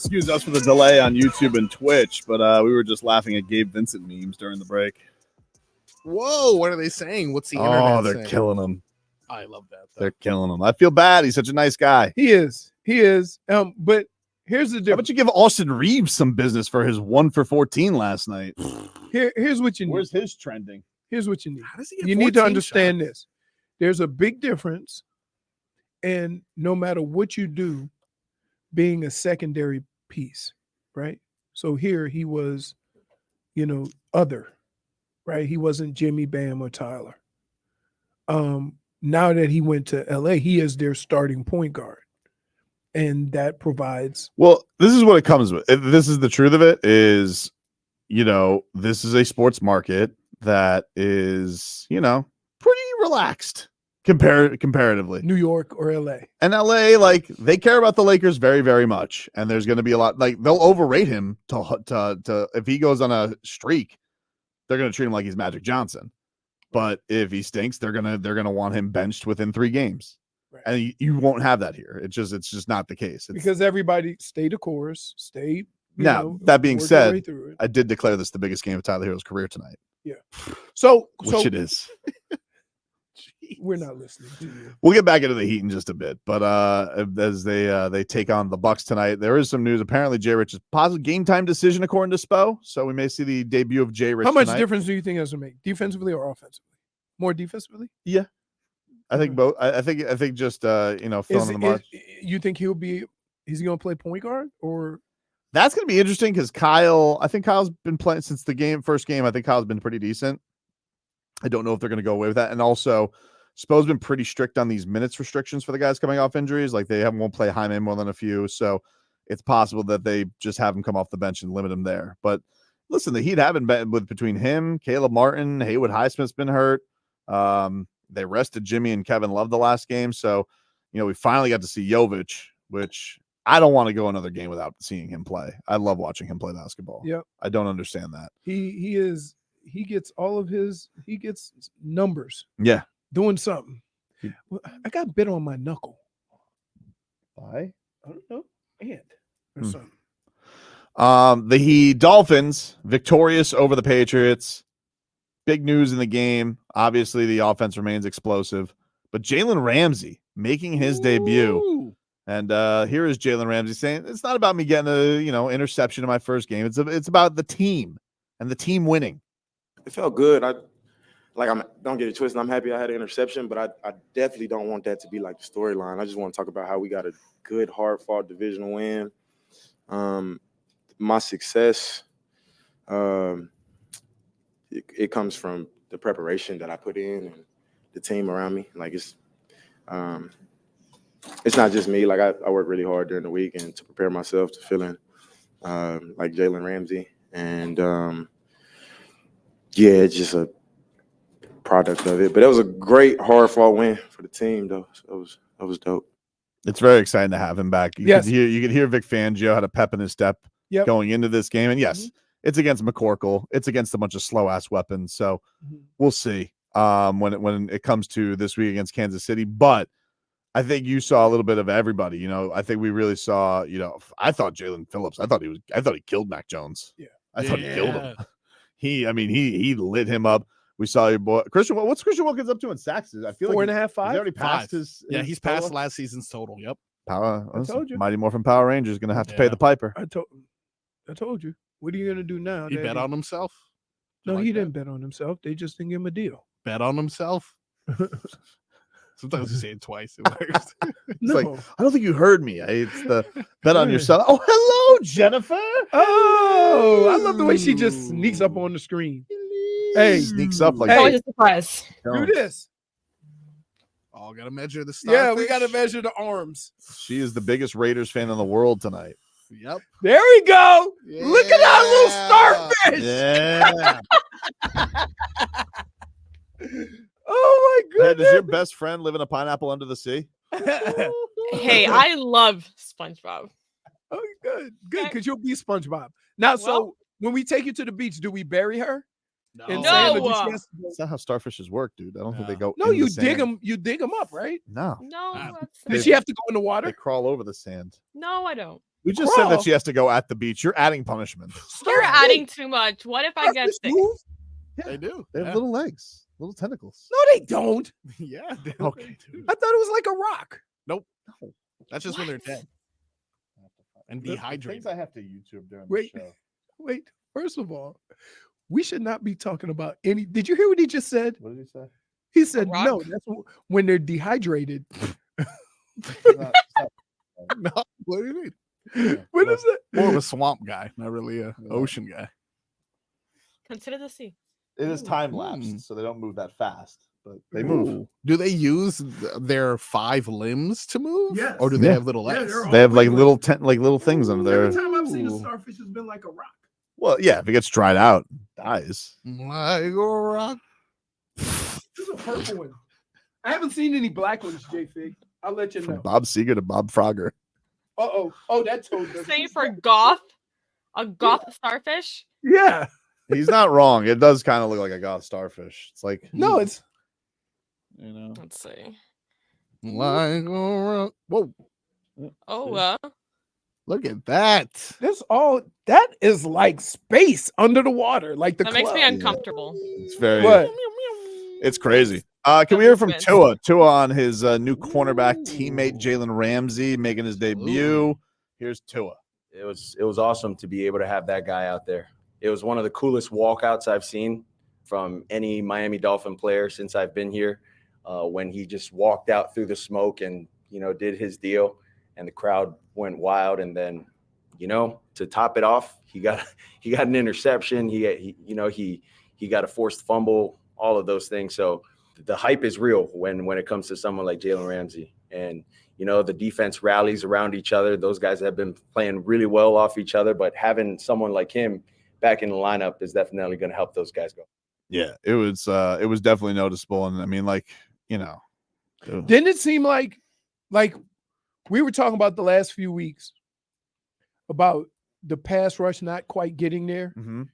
Excuse us for the delay on YouTube and Twitch, but we were just laughing at Gabe Vincent memes during the break. Whoa, what are they saying? What's the internet Oh, they're saying? killing him. I love that. They're killing him. I feel bad. He's such a nice guy. He is. But here's the How difference. about you give Austin Reeves some business for his 1 for 14 last night? Here's what you need. Where's his trending? Here's what you need. How does he get You need to 14 understand shots? this. There's a big difference, and no matter what you do, being a secondary piece, right? So here he was, other, right? He wasn't Jimmy, Bam, or Tyler. Now that he went to LA, he is their starting point guard, and that provides. Well, this is what it comes with. This is the truth of it is, this is a sports market that is, pretty relaxed comparatively. New York or LA. And LA, they care about the Lakers very, very much. And there's going to be a lot, they'll overrate him to if he goes on a streak, they're going to treat him like he's Magic Johnson. But if he stinks, they're gonna want him benched within 3 games. Right. And you won't have that here. It's just not the case. Because everybody stay the course, stay. Now, that being work said, your way through it. I did declare this the biggest game of Tyler Hero's career tonight. Yeah. So Which it is. we're not listening to you. We'll get back into the Heat in just a bit, but as they take on the Bucks tonight, there is some news. Apparently, Jay Rich's positive game time decision according to Spo, so we may see the debut of Jay Rich. How much tonight. difference do you think that's gonna make, defensively or offensively? More defensively? Yeah, I think both. I think just filling in the mark. You think he's gonna play point guard or? That's going to be interesting because I think Kyle's been playing since the first game. I think Kyle's been pretty decent. I don't know if they're going to go away with that. And also, Spo's been pretty strict on these minutes restrictions for the guys coming off injuries. Like they won't play Jaime more than a few. So it's possible that they just have him come off the bench and limit him there. But listen, the Heat haven't been between him, Caleb Martin, Haywood Highsmith's been hurt. They rested Jimmy and Kevin Love the last game. So, we finally got to see Jovic, which I don't want to go another game without seeing him play. I love watching him play basketball. Yep. I don't understand that. He gets numbers. Yeah. Doing something. Well, I got bit on my knuckle. Why? I don't know. And or something. The Dolphins victorious over the Patriots. Big news in the game. Obviously, the offense remains explosive, but Jalen Ramsey making his debut. And here is Jalen Ramsey saying, "It's not about me getting a interception in my first game. It's about the team and the team winning." It felt good. Don't get it twisted. I'm happy I had an interception, but I definitely don't want that to be like the storyline. I just want to talk about how we got a good, hard-fought divisional win. My success, it comes from the preparation that I put in and the team around me. It's not just me. I work really hard during the week and to prepare myself to feeling like Jalen Ramsey. And it's just a product of it. But it was a great, hard-fought win for the team, though. So that was dope. It's very exciting to have him back. You could hear Vic Fangio had a pep in his step going into this game. And yes, it's against McCorkle. It's against a bunch of slow-ass weapons. So we'll see when it comes to this week against Kansas City. But I think you saw a little bit of everybody. I think we really saw. I thought Jalen Phillips. I thought he killed Mac Jones. Yeah, I thought he killed him. He lit him up. We saw your boy Christian. What's Christian Wilkins up to in sacks? I feel 4.5, 5. He's already passed his. Yeah, his he's total. passed last season's total. Yep. Power. I told you. Mighty Morphin Power Rangers going to have to pay the piper. I told you. What are you gonna do now? He bet on himself. No, he didn't bet on himself. They just didn't give him a deal. Bet on himself. Sometimes you say it twice. It works. It's like, I don't think you heard me. It's the bet on yourself. Oh, hello, Jennifer. Oh, I love the way she just sneaks up on the screen. Hey, sneaks up like always a surprise. Do this. Oh, gotta measure the stuff. Yeah, we gotta measure the arms. She is the biggest Raiders fan in the world tonight. Yep. There we go. Yeah. Look at that little starfish. Yeah. Oh my goodness. Does your best friend live in a pineapple under the sea? Hey, I love SpongeBob. Oh, good, because you'll be SpongeBob. Now, so when we take you to the beach, do we bury her? No. That's not how starfishes work, dude. I don't think they go. No, you dig them. You dig them up, right? No. No. Does she have to go in the water? They crawl over the sand. No, I don't. We just said that Crawl. she has to go at the beach. You're adding punishment. You're adding too much. What if I get Starfish sick? move? They do. They have Yeah. little legs, little tentacles. No, they don't. Yeah. They Okay. do. I thought it was like a rock. Nope. That's just when they're What? dead and The dehydrated. things I have to YouTube during Wait. the show. Wait, first of all, we should not be talking about any. Did you hear what he just said? What did he say? He said, rock? no, that's when they're dehydrated. It's not- No, what do you mean? What is that? More of a swamp guy, not really a Yeah. ocean guy. Consider the sea. it is time lapsed, Mm. so they don't move that fast, but they move. Ooh. Do they use their 5 limbs to move? Yes. Or do they Yeah. have little Yeah, legs? they're all- They have like Wait. little things under there. Every time I've seen a Ooh. starfish, it's been like a rock. Well, yeah, if it gets dried out, it dies. Like a rock. This is a purple one. I haven't seen any black ones, J-Fig. I'll let you From know. Bob Seger to Bob Frogger. Uh-oh. Oh, that toad does. Same for goth. A goth starfish. Yeah. He's not wrong. It does kind of look like a goth starfish. It's like, No, it's you know. Let's see. Like a rock. Whoa, Oh, look at that. this all that is like space under the water. Like the that makes me cloud. uncomfortable. It's very What? It's crazy. Can we hear from Tua? Tua on his new cornerback teammate Jalen Ramsey making his debut. Here's Tua. It was awesome to be able to have that guy out there. It was one of the coolest walkouts I've seen from any Miami Dolphin player since I've been here. When he just walked out through the smoke and did his deal, and the crowd went wild. And then, to top it off, he got an interception. He got a forced fumble. All of those things. So the hype is real when it comes to someone like Jalen Ramsey. And the defense rallies around each other. Those guys have been playing really well off each other, but having someone like him back in the lineup is definitely going to help those guys go. Yeah, it was definitely noticeable. And I mean, Didn't it seem like we were talking about the last few weeks about the pass rush not quite getting there? Mhm.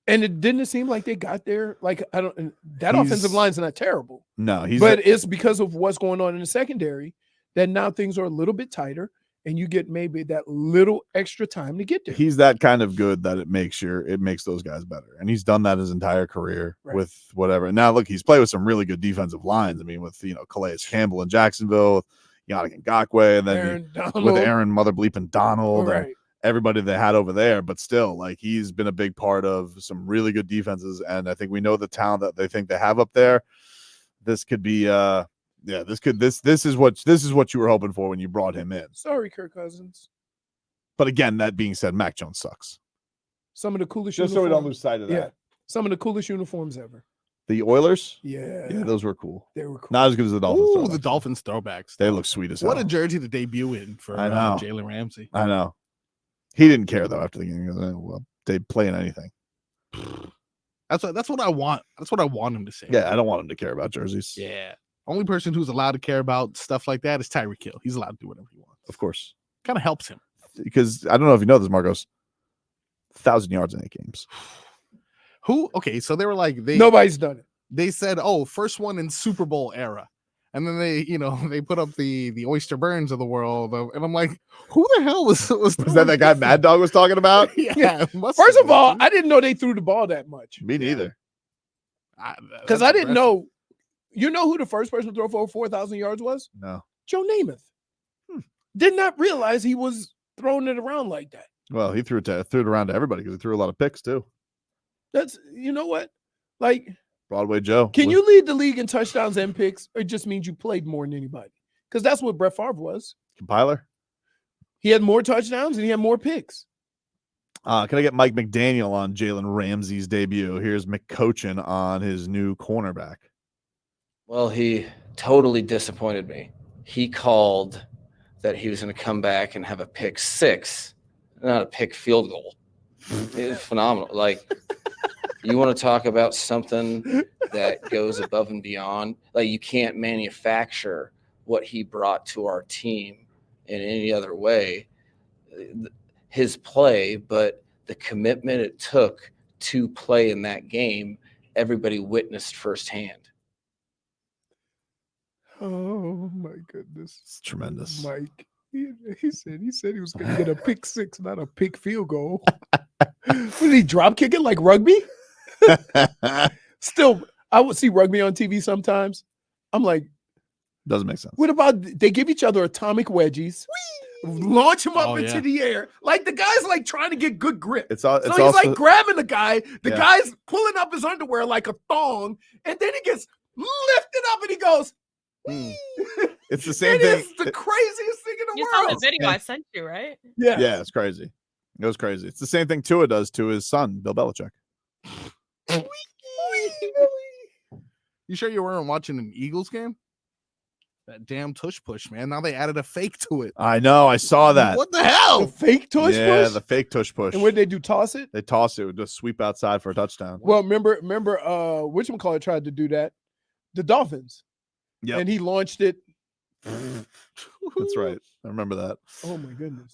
And it didn't seem like they got there. Like that He's- offensive line's not terrible, No, but it's because of what's going on in the secondary that now things are a little bit tighter, and you get maybe that little extra time to get there. he's that kind of good that it makes those guys better. And he's done that his entire career Right. with whatever. And now look, he's played with some really good defensive lines. I mean, with Calais Campbell in Jacksonville, with Yannick Ngakoue, and then Aaron Donald, with Aaron Mother Bleeping Donald, and right? everybody they had over there. But still, like, he's been a big part of some really good defenses. And I think we know the talent that they think they have up there. This could be this is what you were hoping for when you brought him in. Sorry, Kirk Cousins. But again, that being said, Mac Jones sucks. Some of the coolest Just so we don't uniforms. lose sight of Yeah, that. some of the coolest uniforms ever. The Oilers, Yeah, yeah, those were cool. they were cool. Not as good as the Dolphins. Ooh, throwbacks. the Dolphins throwbacks. They look sweet as hell. What a jersey to debut in for I know. Jalen Ramsey. I know. He didn't care though after the game. He goes, well, they play in anything. That's what I want. That's what I want him to say. Yeah, I don't want him to care about jerseys. Yeah. Only person who's allowed to care about stuff like that is Tyreek Hill. He's allowed to do whatever he wants. Of course. Kind of helps him. Because I don't know if you know this, Marcos. 1,000 yards in 8 games. Who? Okay, so they were like Nobody's done it. they said, oh, first one in Super Bowl era. And then they put up the Oyster Burns of the world. And I'm like, who the hell was that guy Mad Dog was talking about? Yeah. must First have of all, been. I didn't know they threw the ball that much Me neither. because That's I didn't impressive. know. You know who the first person to throw for over 4,000 yards was? No. Joe Namath. Did not realize he was throwing it around like that. Well, he threw it around to everybody because he threw a lot of picks too. That's, you know what? Like, Broadway Joe. can you lead the league in touchdowns and picks, or it just means you played more than anybody? Because that's what Brett Favre was. Compiler? He had more touchdowns and he had more picks. Can I get Mike McDaniel on Jalen Ramsey's debut? Here's McCochin on his new cornerback. Well, he totally disappointed me. He called that he was going to come back and have a pick 6, not a pick field goal. It was phenomenal. Like, you want to talk about something that goes above and beyond? Like, you can't manufacture what he brought to our team in any other way. His play, but the commitment it took to play in that game, everybody witnessed firsthand. Oh my goodness. It's tremendous. Mike. He said he was going to get a pick six, not a pick field goal. What, did he drop kick it like rugby? Still, I would see rugby on TV sometimes. I'm like, Doesn't make sense. what about they give each other atomic wedgies, launch him up Oh, into yeah. the air, like the guy's like trying to get good grip. It's So it's he's also like grabbing the guy. The Yeah. guy's pulling up his underwear like a thong, and then he gets lifted up and he goes. Mm. It's the same It thing. is the craziest thing in the You saw the world. video Yeah. I sent you, right? Yeah. Yeah, it's crazy. It was crazy. It's the same thing Tua does to his son, Bill Belichick. You sure you weren't watching an Eagles game? That damn tush push, man. Now they added a fake to it. I know. I saw that. What the The hell? fake tush Yeah, push. the fake tush push. And what did they do? Toss it? They toss it, would just sweep outside for a touchdown. Well, remember, whatchamacallit tried to do that? The Dolphins. Yep. And he launched it. That's right. I remember that. Oh my goodness.